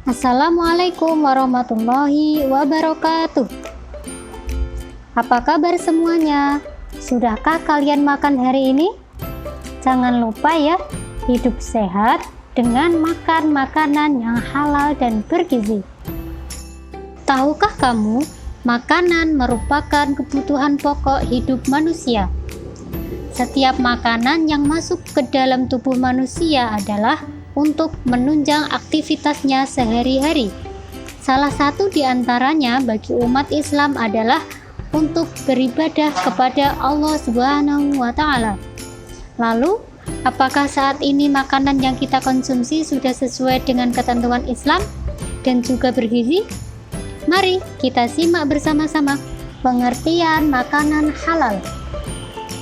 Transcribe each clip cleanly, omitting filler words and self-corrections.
Assalamualaikum warahmatullahi wabarakatuh. Apa kabar semuanya? Sudahkah kalian makan hari ini? Jangan lupa ya, hidup sehat dengan makan makanan yang halal dan bergizi. Tahukah kamu, makanan merupakan kebutuhan pokok hidup manusia. Setiap makanan yang masuk ke dalam tubuh manusia adalah untuk menunjang aktivitasnya sehari-hari. Salah satu di antaranya bagi umat Islam adalah untuk beribadah kepada Allah Subhanahu wa Ta'ala. Lalu, apakah saat ini makanan yang kita konsumsi sudah sesuai dengan ketentuan Islam dan juga bergizi? Mari kita simak bersama-sama pengertian makanan halal.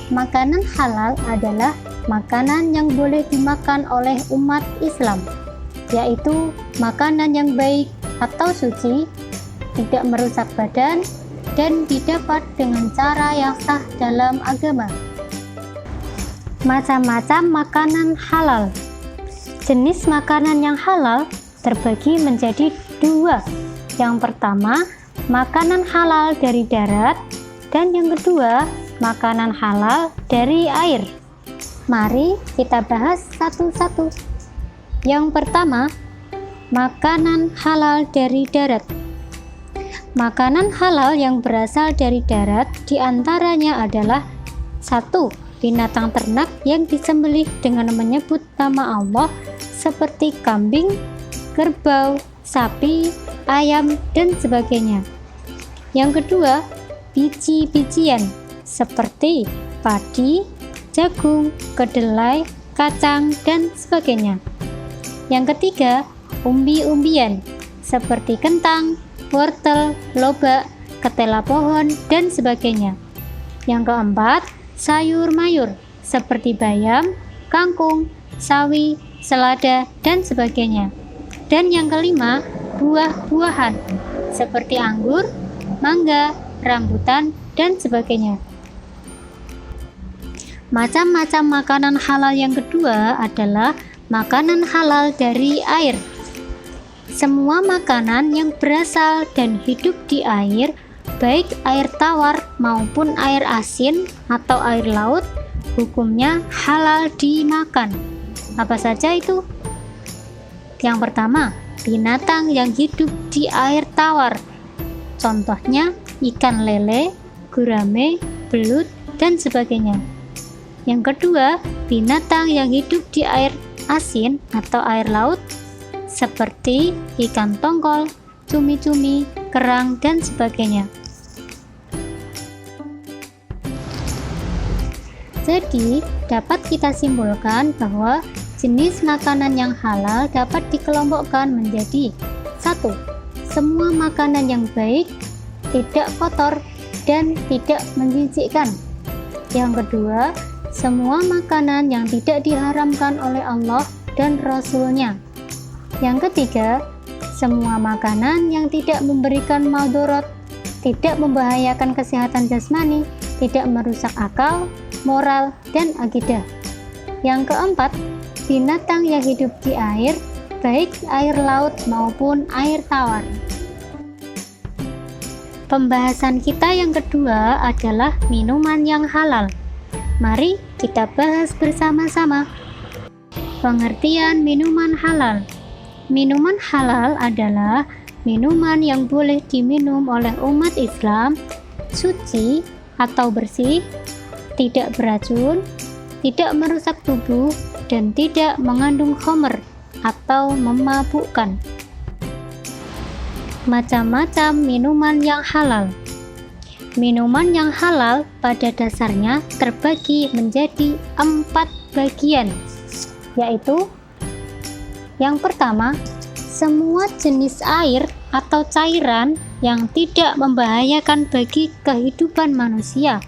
Makanan halal adalah makanan yang boleh dimakan oleh umat Islam, yaitu makanan yang baik atau suci, tidak merusak badan, dan didapat dengan cara yang sah dalam agama. Macam-macam makanan halal. Jenis makanan yang halal terbagi menjadi dua. Yang pertama, makanan halal dari darat, dan yang kedua, makanan halal dari air. Mari kita bahas satu-satu. Yang pertama, makanan halal dari darat. Makanan halal yang berasal dari darat diantaranya adalah 1. Binatang ternak yang disembelih dengan menyebut nama Allah seperti kambing, kerbau, sapi, ayam, dan sebagainya. Yang kedua, biji-bijian seperti padi, jagung, kedelai, kacang, dan sebagainya. Yang ketiga, umbi-umbian seperti kentang, wortel, lobak, ketela pohon, dan sebagainya. Yang keempat, sayur mayur seperti bayam, kangkung, sawi, selada, dan sebagainya. Dan yang kelima, buah-buahan seperti anggur, mangga, rambutan, dan sebagainya. Macam-macam makanan halal yang kedua adalah makanan halal dari air. Semua makanan yang berasal dan hidup di air, baik air tawar maupun air asin atau air laut, hukumnya halal dimakan. Apa saja itu? Yang pertama, binatang yang hidup di air tawar. Contohnya ikan lele, gurame, belut, dan sebagainya. Yang kedua, binatang yang hidup di air asin atau air laut seperti ikan tongkol, cumi-cumi, kerang, dan sebagainya. Jadi, dapat kita simpulkan bahwa jenis makanan yang halal dapat dikelompokkan menjadi 1. Semua makanan yang baik, tidak kotor, dan tidak menjijikkan. Yang kedua, semua makanan yang tidak diharamkan oleh Allah dan Rasul-Nya. Yang ketiga, semua makanan yang tidak memberikan madarat, tidak membahayakan kesehatan jasmani, tidak merusak akal, moral, dan akidah. Yang keempat, binatang yang hidup di air, baik air laut maupun air tawar. Pembahasan kita yang kedua adalah minuman yang halal. Mari kita bahas bersama-sama. Pengertian minuman halal. Minuman halal adalah minuman yang boleh diminum oleh umat Islam, suci atau bersih, tidak beracun, tidak merusak tubuh, dan tidak mengandung khamr atau memabukkan. Macam-macam minuman yang halal. Minuman yang halal pada dasarnya terbagi menjadi 4 bagian, yaitu yang pertama, semua jenis air atau cairan yang tidak membahayakan bagi kehidupan manusia,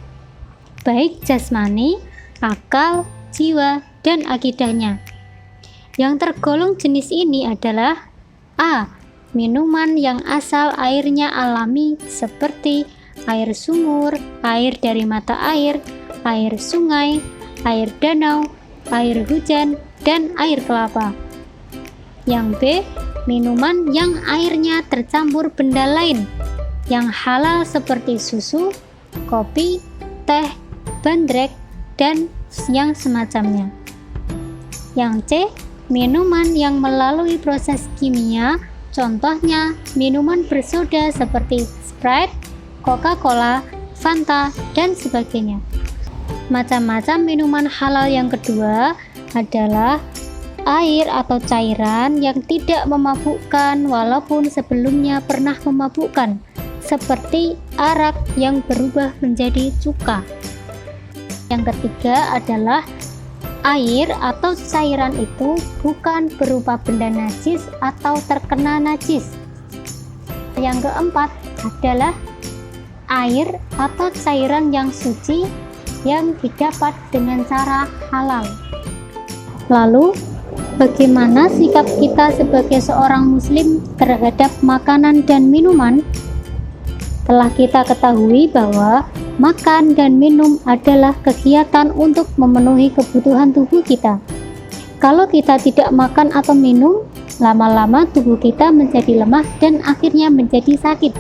baik jasmani, akal, jiwa, dan akidahnya. Yang tergolong jenis ini adalah A. Minuman yang asal airnya alami seperti air sumur, air dari mata air sungai, air danau, air hujan, dan air kelapa. Yang B, minuman yang airnya tercampur benda lain yang halal seperti susu, kopi, teh, bandrek, dan yang semacamnya. Yang C, minuman yang melalui proses kimia, contohnya minuman bersoda seperti Sprite, Coca-Cola, Fanta, dan sebagainya. Macam-macam minuman halal yang kedua adalah air atau cairan yang tidak memabukkan walaupun sebelumnya pernah memabukkan, seperti arak yang berubah menjadi cuka. Yang ketiga adalah air atau cairan itu bukan berupa benda najis atau terkena najis. Yang keempat adalah air atau cairan yang suci yang didapat dengan cara halal. Lalu, bagaimana sikap kita sebagai seorang muslim terhadap makanan dan minuman? Telah kita ketahui bahwa makan dan minum adalah kegiatan untuk memenuhi kebutuhan tubuh kita. Kalau kita tidak makan atau minum, lama-lama tubuh kita menjadi lemah dan akhirnya menjadi sakit.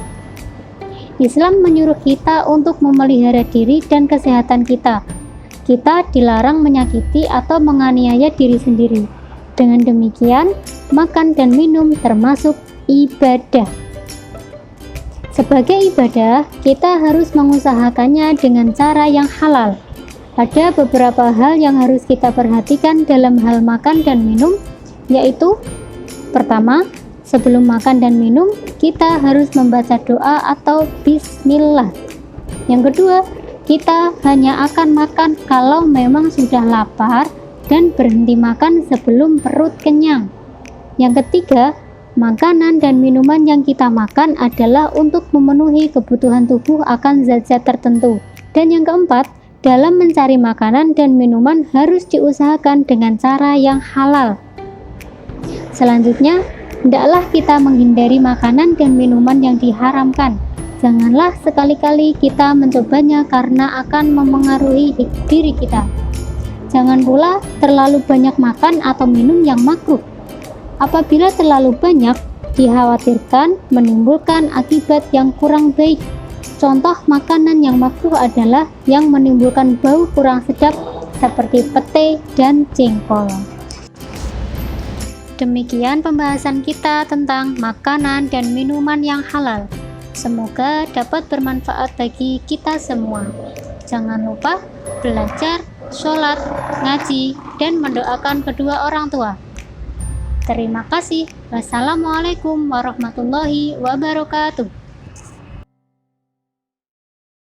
Islam menyuruh kita untuk memelihara diri dan kesehatan kita. Kita dilarang menyakiti atau menganiaya diri sendiri. Dengan demikian, makan dan minum termasuk ibadah. Sebagai ibadah, kita harus mengusahakannya dengan cara yang halal. Ada beberapa hal yang harus kita perhatikan dalam hal makan dan minum, yaitu pertama, sebelum makan dan minum, kita harus membaca doa atau bismillah. Yang kedua, kita hanya akan makan kalau memang sudah lapar dan berhenti makan sebelum perut kenyang. Yang ketiga, makanan dan minuman yang kita makan adalah untuk memenuhi kebutuhan tubuh akan zat-zat tertentu. Dan yang keempat, dalam mencari makanan dan minuman harus diusahakan dengan cara yang halal. Selanjutnya, hendaklah kita menghindari makanan dan minuman yang diharamkan. Janganlah sekali-kali kita mencobanya karena akan memengaruhi diri kita. Jangan pula terlalu banyak makan atau minum yang makruh. Apabila terlalu banyak, dikhawatirkan menimbulkan akibat yang kurang baik. Contoh makanan yang makruh adalah yang menimbulkan bau kurang sedap seperti pete dan jengkol. Demikian pembahasan kita tentang makanan dan minuman yang halal. Semoga dapat bermanfaat bagi kita semua. Jangan lupa belajar, sholat, ngaji, dan mendoakan kedua orang tua. Terima kasih. Wassalamualaikum warahmatullahi wabarakatuh.